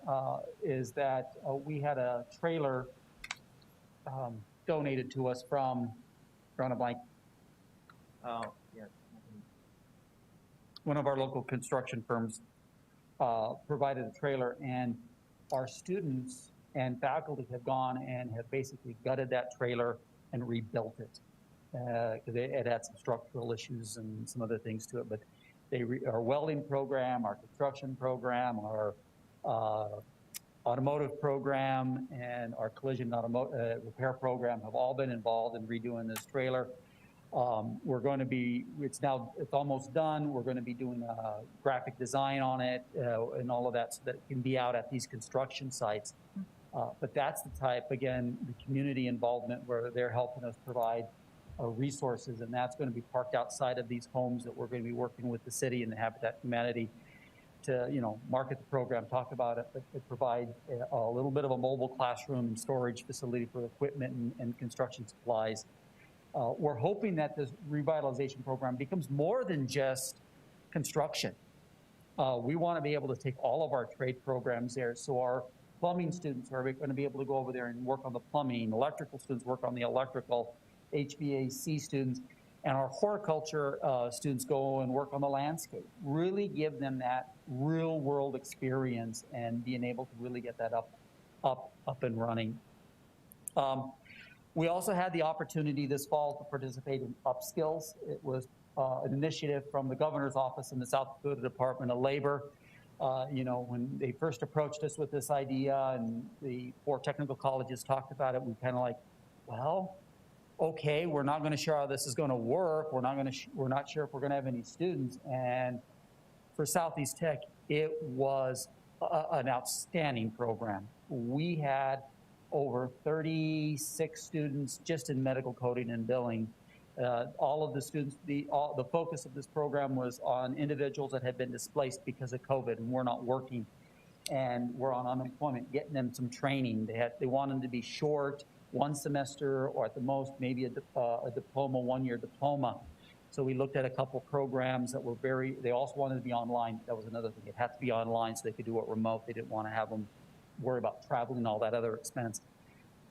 is that we had a trailer donated to us from, drawing a blank, Yeah. one of our local construction firms provided a trailer, and our students and faculty have gone and have basically gutted that trailer and rebuilt it. It had some structural issues and some other things to it, but our welding program, our construction program, our automotive program, and our collision repair program have all been involved in redoing this trailer. We're going to be, it's almost done. We're going to be doing a graphic design on it and all of that so that it can be out at these construction sites. But that's the type, again, the community involvement where they're helping us provide resources, and that's going to be parked outside of these homes that we're going to be working with the city and the Habitat Humanity to, market the program, talk about it, but provide a little bit of a mobile classroom and storage facility for equipment and construction supplies. We're hoping that this revitalization program becomes more than just construction. We want to be able to take all of our trade programs there, so our plumbing students are going to be able to go over there and work on the plumbing, electrical students work on the electrical, HVAC students, and our horticulture students go and work on the landscape. Really give them that real world experience and being able to really get that up and running. We also had the opportunity this fall to participate in Upskills. It was an initiative from the governor's office in the South Dakota Department of Labor. When they first approached us with this idea and the 4 technical colleges talked about it, we kind of like, well, okay, we're not going to sure how this is going to work. We're not sure if we're going to have any students. And for Southeast Tech, it was an outstanding program. We had over 36 students just in medical coding and billing. All of the students, the focus of this program was on individuals that had been displaced because of COVID and were not working and were on unemployment, getting them some training. They wanted them to be short, 1 semester, or at the most maybe a diploma, 1-year diploma. So we looked at a couple programs that were they also wanted to be online. That was another thing. It had to be online so they could do it remote. They didn't want to have them worry about traveling and all that other expense.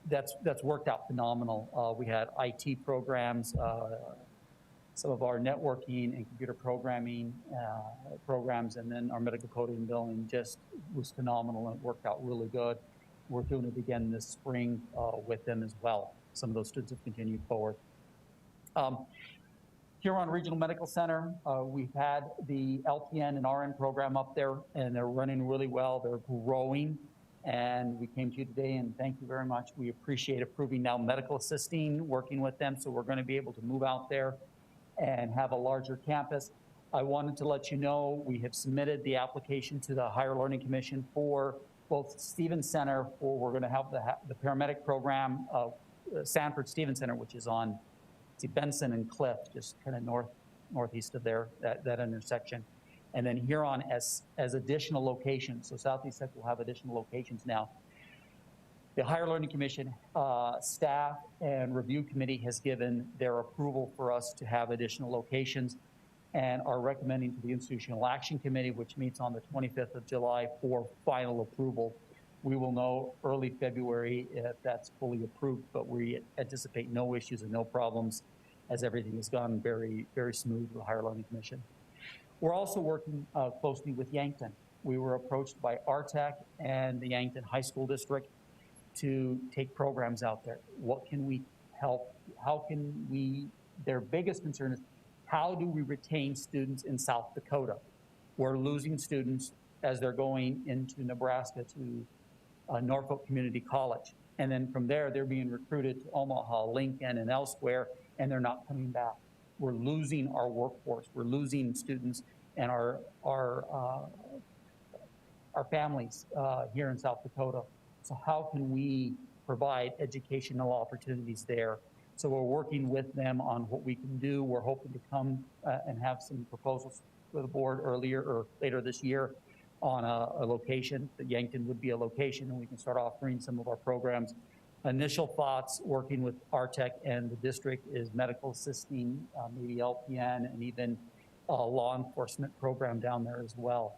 That's worked out phenomenal. We had IT programs, some of our networking and computer programming programs, and then our medical coding and billing just was phenomenal, and it worked out really good. We're doing it again this spring with them as well. Some of those students have continued forward. Huron Regional Medical Center, we've had the LPN and RN program up there, and they're running really well. They're growing. And we came to you today, and thank you very much. We appreciate approving now medical assisting, working with them, so we're going to be able to move out there and have a larger campus. I wanted to let you know we have submitted the application to the Higher Learning Commission for both Stevens Center, for we're going to have the paramedic program, Sanford Stevens Center, which is on Benson and Cliff, just kind of northeast of there, that intersection. And then Huron as additional locations. So Southeast Tech will have additional locations now. The Higher Learning Commission staff and review committee has given their approval for us to have additional locations and are recommending to the Institutional Action Committee, which meets on the 25th of July, for final approval. We will know early February if that's fully approved, but we anticipate no issues and no problems, as everything has gone very, very smooth with the Higher Learning Commission. We're also working closely with Yankton. We were approached by RTEC and the Yankton High School District to take programs out there. What can we help? How can we, their biggest concern is, how do we retain students in South Dakota? We're losing students as they're going into Nebraska to Norfolk Community College. And then from there, they're being recruited to Omaha, Lincoln, and elsewhere, and they're not coming back. We're losing our workforce. We're losing students and our families here in South Dakota. So how can we provide educational opportunities there? So we're working with them on what we can do. We're hoping to come and have some proposals for the board earlier or later this year on a location. That Yankton would be a location, and we can start offering some of our programs. Initial thoughts working with RTEC and the district is medical assisting, maybe LPN, and even a law enforcement program down there as well.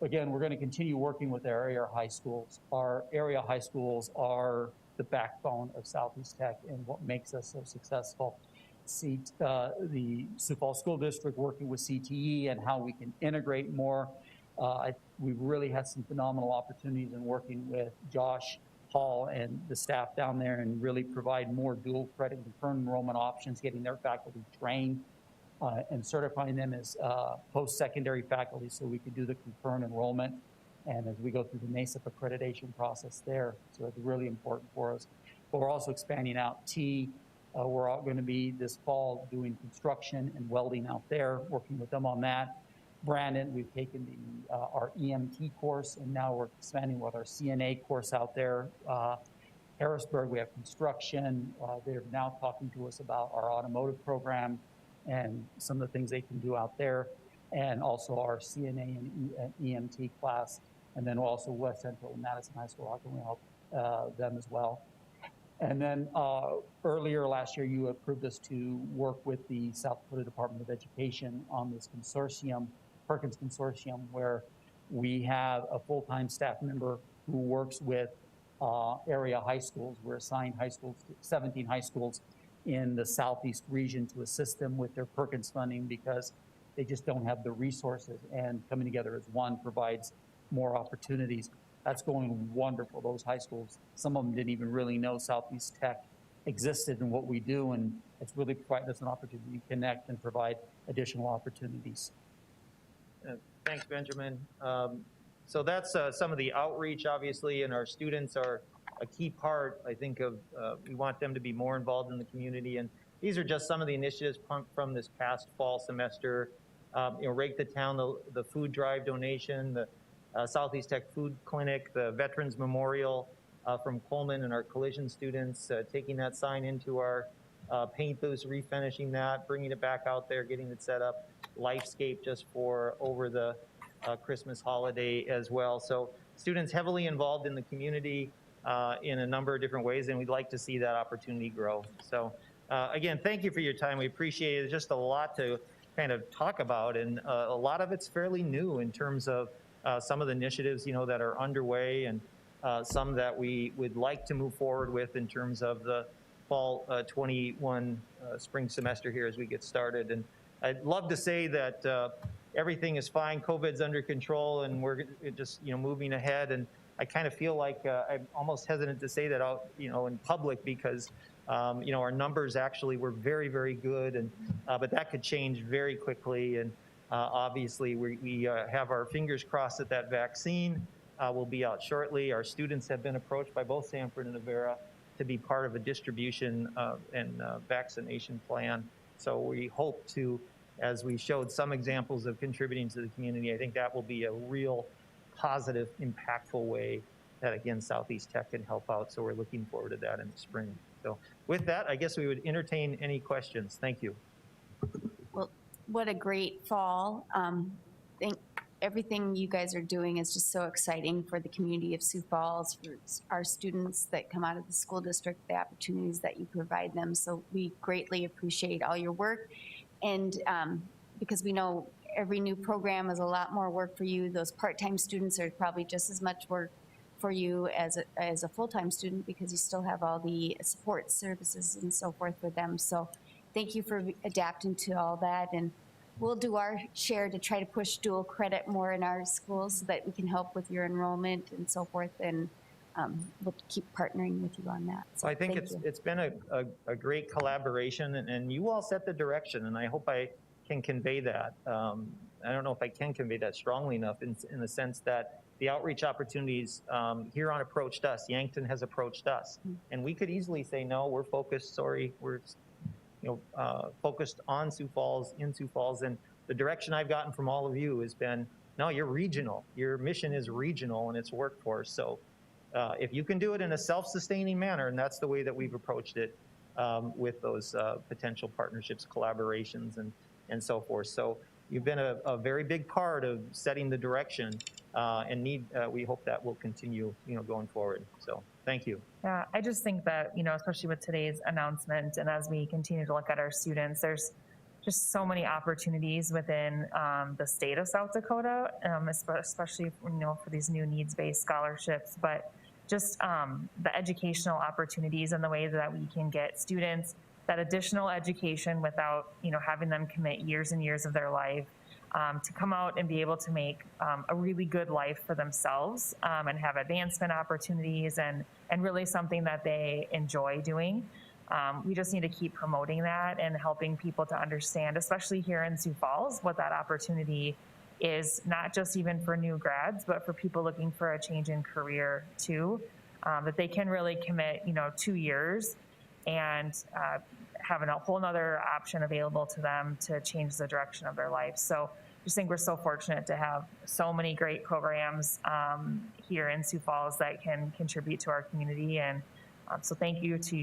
Again, we're going to continue working with our area high schools. Our area high schools are the backbone of Southeast Tech and what makes us so successful. The Sioux Falls School District working with CTE and how we can integrate more. We've really had some phenomenal opportunities in working with Josh Hall and the staff down there, and really provide more dual credit confirmed enrollment options, getting their faculty trained and certifying them as post-secondary faculty so we could do the confirmed enrollment. And as we go through the NACEP accreditation process there, so it's really important for us. But we're also expanding out T. We're all going to be this fall doing construction and welding out there, working with them on that. Brandon, we've taken our EMT course, and now we're expanding with our CNA course out there. Harrisburg, we have construction. They're now talking to us about our automotive program and some of the things they can do out there, and also our CNA and EMT class, and then also West Central and Madison High School, how can we help them as well. And then earlier last year, you approved us to work with the South Dakota Department of Education on this consortium, Perkins Consortium, where we have a full-time staff member who works with area high schools. We're assigned high schools, 17 high schools in the Southeast region to assist them with their Perkins funding because they just don't have the resources, and coming together as one provides more opportunities. That's going wonderful. Those high schools, some of them didn't even really know Southeast Tech existed and what we do, and it's really provided us an opportunity to connect and provide additional opportunities. Thanks, Benjamin. So that's some of the outreach, obviously, and our students are a key part, I think, of, we want them to be more involved in the community. And these are just some of the initiatives from this past fall semester. Rake the Town, the food drive donation, the Southeast Tech Food Clinic, the Veterans Memorial from Coleman and our collision students, taking that sign into our paint booths, refinishing that, bringing it back out there, getting it set up, Lifescape just for over the Christmas holiday as well. So students heavily involved in the community in a number of different ways, and we'd like to see that opportunity grow. So again, thank you for your time. We appreciate it. There's just a lot to kind of talk about, and a lot of it's fairly new in terms of some of the initiatives, that are underway, and some that we would like to move forward with in terms of the fall 21 spring semester here as we get started. And I'd love to say that everything is fine, COVID's under control, and we're just moving ahead. And I kind of feel like I'm almost hesitant to say that out in public because our numbers actually were very, very good, and but that could change very quickly. And obviously, we have our fingers crossed that that vaccine will be out shortly. Our students have been approached by both Sanford and Avera to be part of a distribution and vaccination plan. So we hope to, as we showed some examples of contributing to the community, I think that will be a real positive, impactful way that, again, Southeast Tech can help out. So we're looking forward to that in the spring. So with that, I guess we would entertain any questions. Thank you. Well, what a great fall. Everything you guys are doing is just so exciting for the community of Sioux Falls, for our students that come out of the school district, the opportunities that you provide them. So we greatly appreciate all your work. And because we know every new program is a lot more work for you, those part-time students are probably just as much work for you as a full-time student, because you still have all the support services and so forth for them. So thank you for adapting to all that. And we'll do our share to try to push dual credit more in our schools so that we can help with your enrollment and so forth. And we'll keep partnering with you on that. So I think it's been a great collaboration, and you all set the direction, and I hope I can convey that. I don't know if I can convey that strongly enough in the sense that the outreach opportunities, Huron approached us, Yankton has approached us, and we could easily say, no, we're focused, we're focused on Sioux Falls, in Sioux Falls, and the direction I've gotten from all of you has been, no, you're regional. Your mission is regional and it's workforce. So if you can do it in a self-sustaining manner, and that's the way that we've approached it with those potential partnerships, collaborations, and so forth. So you've been a very big part of setting the direction, and we hope that will continue, going forward. So thank you. Yeah, I just think that, especially with today's announcement, and as we continue to look at our students, there's just so many opportunities within the state of South Dakota, especially, for these new needs-based scholarships, but just the educational opportunities and the way that we can get students that additional education without, having them commit years and years of their life to come out and be able to make a really good life for themselves and have advancement opportunities and really something that they enjoy doing. We just need to keep promoting that and helping people to understand, especially here in Sioux Falls, what that opportunity is, not just even for new grads, but for people looking for a change in career too, that they can really commit, 2 years and having a whole nother option available to them to change the direction of their life. So just think we're so fortunate to have so many great programs here in Sioux Falls that can contribute to our community. And so thank you to,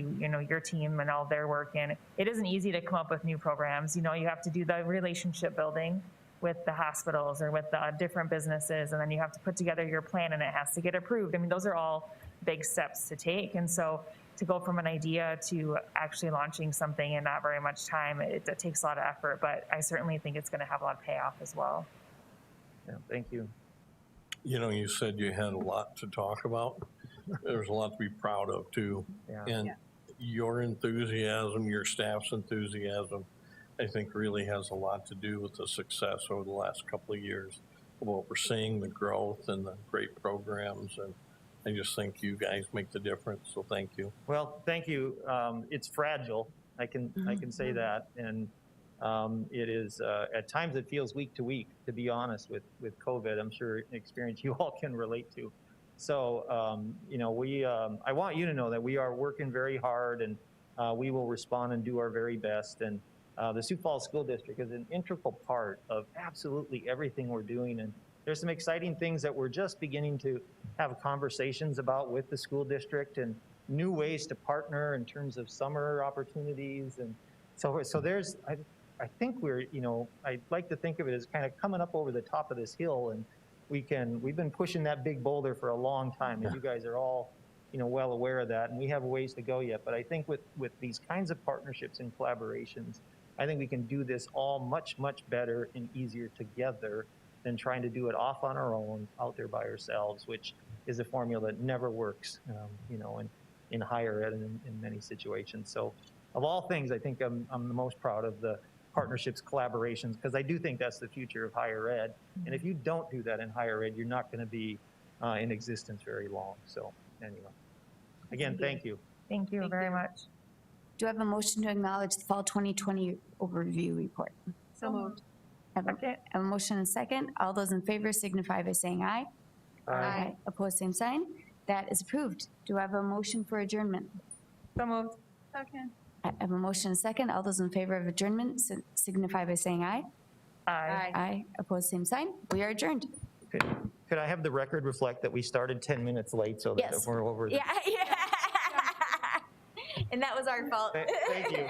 your team and all their work. And it isn't easy to come up with new programs. You have to do the relationship building with the hospitals or with the different businesses, and then you have to put together your plan and it has to get approved. I mean, those are all big steps to take. And so to go from an idea to actually launching something in not very much time, it takes a lot of effort, but I certainly think it's going to have a lot of payoff as well. Yeah, thank you. You said you had a lot to talk about. There's a lot to be proud of too. Yeah. And your enthusiasm, your staff's enthusiasm, I think really has a lot to do with the success over the last couple of years of what we're seeing, the growth and the great programs. And I just think you guys make the difference. So thank you. Well, thank you. It's fragile. I can say that. And it is, at times it feels week to week, to be honest, with COVID. I'm sure an experience you all can relate to. So, I want you to know that we are working very hard, and we will respond and do our very best. And the Sioux Falls School District is an integral part of absolutely everything we're doing. And there's some exciting things that we're just beginning to have conversations about with the school district, and new ways to partner in terms of summer opportunities. And so there's, I think we're, I'd like to think of it as kind of coming up over the top of this hill, and we've been pushing that big boulder for a long time, and you guys are all, well aware of that, and we have a ways to go yet. But I think with these kinds of partnerships and collaborations, I think we can do this all much, much better and easier together than trying to do it off on our own out there by ourselves, which is a formula that never works, in higher ed and in many situations. So of all things, I think I'm the most proud of the partnerships, collaborations, because I do think that's the future of higher ed. And if you don't do that in higher ed, you're not going to be in existence very long. So anyway, again, thank you. Thank you very much. Do I have a motion to acknowledge the fall 2020 overview report? So moved. I have a motion and a second. All those in favor signify by saying aye. Aye. Opposed, same sign. That is approved. Do I have a motion for adjournment? So moved. Second. I have a motion and a second. All those in favor of adjournment signify by saying aye. Aye. Aye. Opposed, same sign. We are adjourned. Could I have the record reflect that we started 10 minutes late so that Yes. we're over? Yeah. And that was our fault. Thank you.